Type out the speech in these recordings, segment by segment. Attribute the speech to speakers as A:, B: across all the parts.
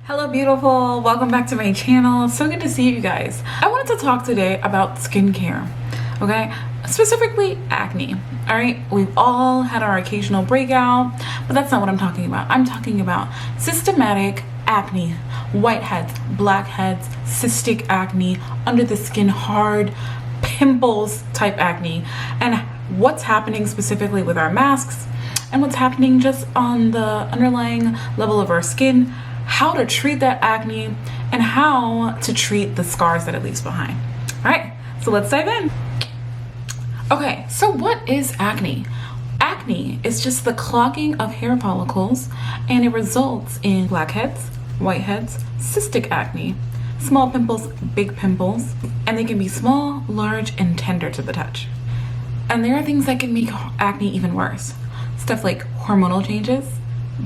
A: Hello beautiful, welcome back to my channel. So good to see you guys. I wanted to talk today about skincare, okay? Specifically acne. All right, we've all had our occasional breakout, but that's not what I'm talking about. I'm talking about systematic acne, whiteheads, blackheads, cystic acne, under the skin, hard pimples type acne, and what's happening specifically with our masks and what's happening just on the underlying level of our skin, how to treat that acne, and how to treat the scars that it leaves behind. All right, so let's dive in. Okay, so what is acne? Acne is just the clogging of hair follicles, and it results in blackheads, whiteheads, cystic acne, small pimples, big pimples, and they can be small, large, and tender to the touch. And there are things that can make acne even worse. Stuff like hormonal changes,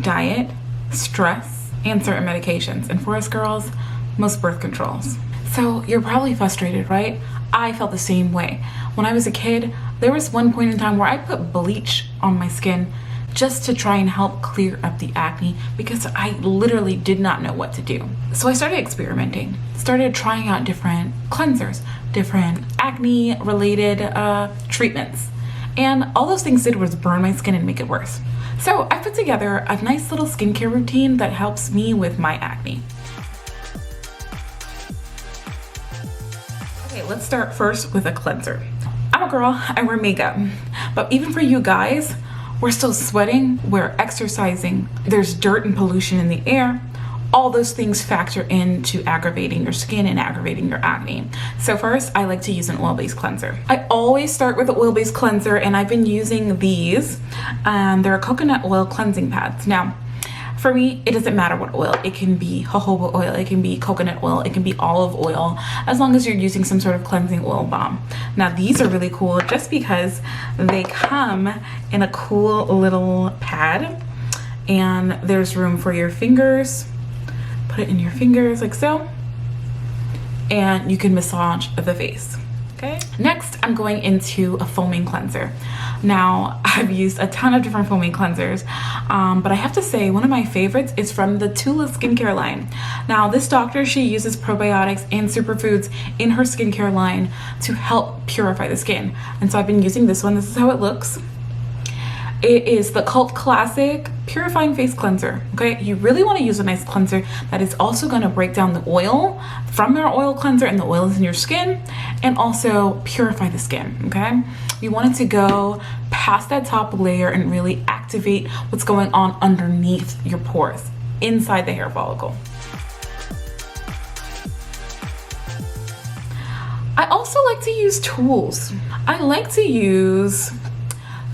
A: diet, stress, and certain medications, and for us girls, most birth controls. So you're probably frustrated, right? I felt the same way. When I was a kid, there was one point in time where I put bleach on my skin just to try and help clear up the acne because I literally did not know what to do. So I started experimenting, started trying out different cleansers, different acne related treatments. And all those things did was burn my skin and make it worse. So I put together a nice little skincare routine that helps me with my acne. Okay, let's start first with a cleanser. I'm a girl, I wear makeup, but even for you guys, we're still sweating, we're exercising, there's dirt and pollution in the air. All those things factor into aggravating your skin and aggravating your acne. So first, I like to use an oil-based cleanser. I always start with an oil-based cleanser, and I've been using these. They're coconut oil cleansing pads. Now, for me, it doesn't matter what oil. It can be jojoba oil, it can be coconut oil, it can be olive oil, as long as you're using some sort of cleansing oil balm. Now, these are really cool just because they come in a cool little pad, and there's room for your fingers. Put it in your fingers like so, and you can massage the face. Okay, next I'm going into a foaming cleanser. Now, I've used a ton of different foaming cleansers, but I have to say one of my favorites is from the Tula skincare line. Now, this doctor, she uses probiotics and superfoods in her skincare line to help purify the skin, and so I've been using this one. This is how it looks. It is the cult classic purifying face cleanser. Okay, you really want to use a nice cleanser that is also going to break down the oil from your oil cleanser and the oils in your skin, and also purify the skin. Okay, you want it to go past that top layer and really activate what's going on underneath your pores, inside the hair follicle. I also like to use tools. I like to use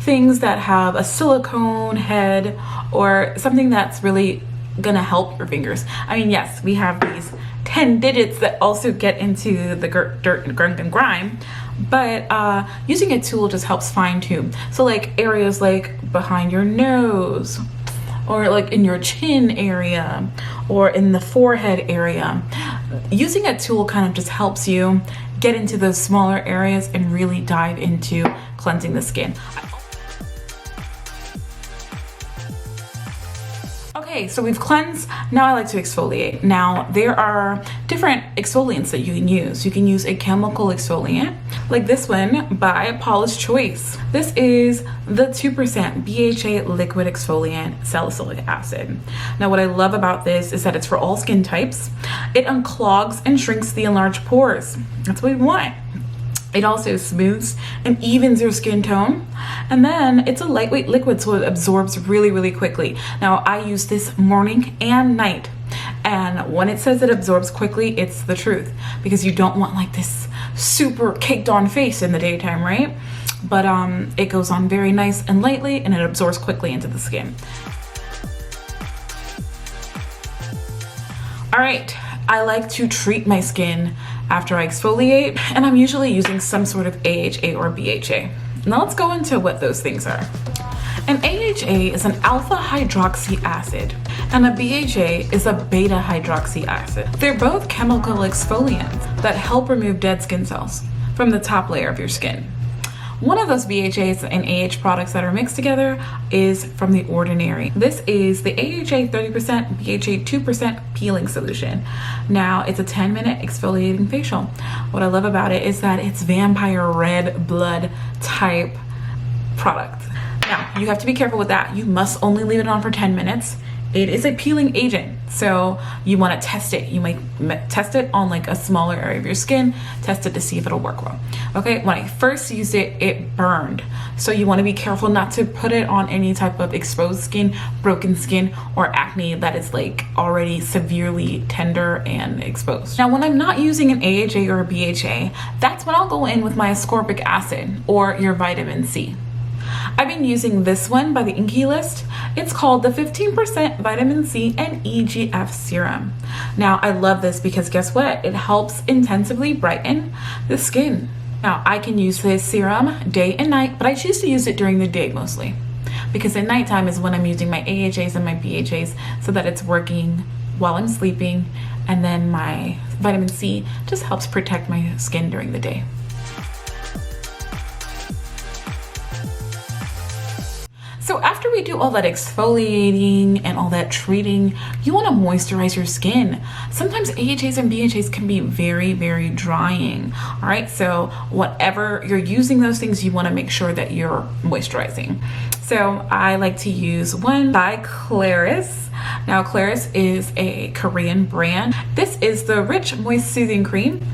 A: things that have a silicone head or something that's really gonna help your fingers. I mean, yes, we have these 10 digits that also get into the dirt and gunk and grime, but using a tool just helps fine tune. So like areas like behind your nose, or like in your chin area, or in the forehead area, using a tool kind of just helps you get into those smaller areas and really dive into cleansing the skin. Okay, so we've cleansed. Now I like to exfoliate. Now, there are different exfoliants that you can use. You can use a chemical exfoliant, like this one by Paula's Choice. This is the 2% BHA liquid exfoliant salicylic acid. Now, what I love about this is that it's for all skin types. It unclogs and shrinks the enlarged pores. That's what we want. It also smooths and evens your skin tone. And then it's a lightweight liquid, so it absorbs really, really quickly. Now, I use this morning and night. And when it says it absorbs quickly, it's the truth, because you don't want like this super caked on face in the daytime, right? But it goes on very nice and lightly, and it absorbs quickly into the skin. All right, I like to treat my skin after I exfoliate, and I'm usually using some sort of AHA or BHA. Now let's go into what those things are. An AHA is an alpha hydroxy acid, and a BHA is a beta hydroxy acid. They're both chemical exfoliants that help remove dead skin cells from the top layer of your skin. One of those BHAs and AH products that are mixed together is from The Ordinary. This is the AHA 30%, BHA 2% peeling solution. Now, it's a 10-minute exfoliating facial. What I love about it is that it's vampire red blood type product. Now, you have to be careful with that. You must only leave it on for 10 minutes. It is a peeling agent, so you want to test it. You might test it on like a smaller area of your skin, test it to see if it'll work well. Okay, when I first used it, it burned. So you want to be careful not to put it on any type of exposed skin, broken skin, or acne that is like already severely tender and exposed. Now, when I'm not using an AHA or a BHA, that's when I'll go in with my ascorbic acid or your vitamin C. I've been using this one by the Inky List. It's called the 15% vitamin C and EGF serum. Now, I love this because guess what? It helps intensively brighten the skin. Now, I can use this serum day and night, but I choose to use it during the day mostly because at nighttime is when I'm using my AHAs and my BHAs so that it's working while I'm sleeping, and then my vitamin C just helps protect my skin during the day. So after we do all that exfoliating and all that treating, you want to moisturize your skin. Sometimes AHAs and BHAs can be very, very drying. All right, so whatever you're using those things, you want to make sure that you're moisturizing. So I like to use one by Claris. Now, Claris is a Korean brand. This is the Rich Moist Soothing Cream.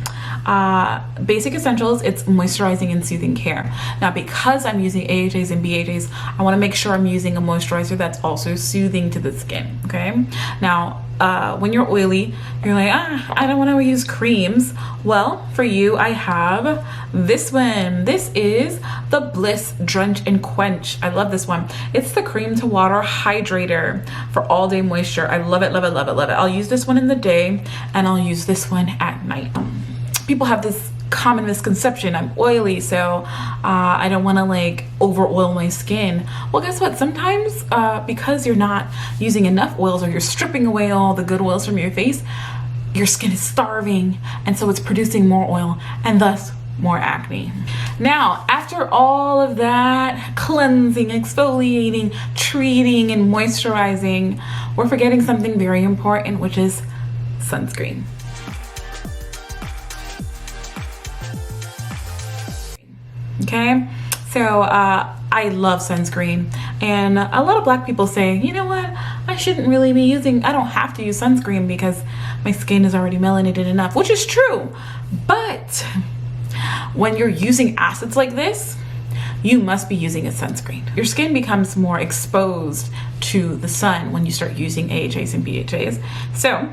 A: Basic essentials, it's moisturizing and soothing care. Now, because I'm using AHAs and BHAs, I want to make sure I'm using a moisturizer that's also soothing to the skin. Okay, now when you're oily, you're like, I don't want to use creams. Well, for you, I have this one. This is the Bliss Drench and Quench. I love this one. It's the cream to water hydrator for all day moisture. I love it, love it, love it, love it. I'll use this one in the day and I'll use this one at night. People have this common misconception, I'm oily, so I don't want to like over oil my skin. Well, guess what? Sometimes because you're not using enough oils or you're stripping away all the good oils from your face, your skin is starving, and so it's producing more oil and thus more acne. Now, after all of that cleansing, exfoliating, treating, and moisturizing, we're forgetting something very important, which is sunscreen. Okay, so I love sunscreen, and a lot of Black people say, you know what, I shouldn't really be using, I don't have to use sunscreen because my skin is already melanated enough, which is true. But when you're using acids like this, you must be using a sunscreen. Your skin becomes more exposed to the sun when you start using AHAs and BHAs, so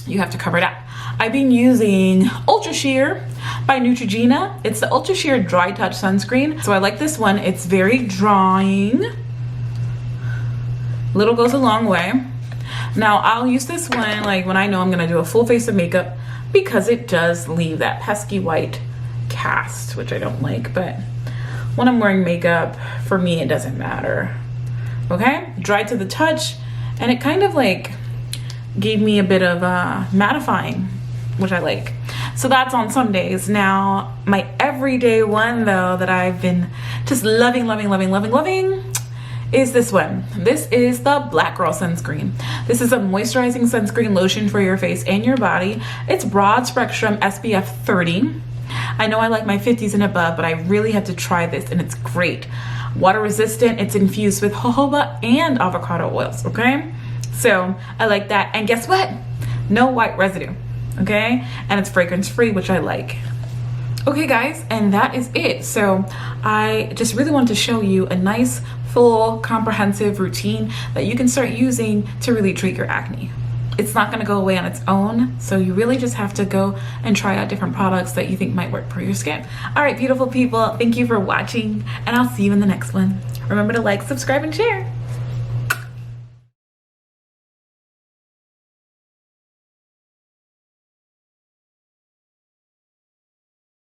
A: you have to cover it up. I've been using Ultra Sheer by Neutrogena. It's the Ultra Sheer Dry Touch Sunscreen. So I like this one. It's very drying. Little goes a long way. Now I'll use this one like when I know I'm gonna do a full face of makeup because it does leave that pesky white cast, which I don't like, but when I'm wearing makeup, for me, it doesn't matter. Okay, dry to the touch, and it kind of like gave me a bit of mattifying, which I like. So that's on some days. Now, my everyday one though that I've been just loving is this one. This is the Black Girl Sunscreen. This is a moisturizing sunscreen lotion for your face and your body. It's broad spectrum SPF 30. I know I like my 50s and above, but I really had to try this and it's great. Water resistant, it's infused with jojoba and avocado oils, okay? So I like that. And guess what? No white residue, okay? And it's fragrance free, which I like. Okay guys, and that is it. So I just really wanted to show you a nice, full, comprehensive routine that you can start using to really treat your acne. It's not gonna go away on its own, so you really just have to go and try out different products that you think might work for your skin. All right, beautiful people, thank you for watching, and I'll see you in the next one. Remember to like, subscribe, and share.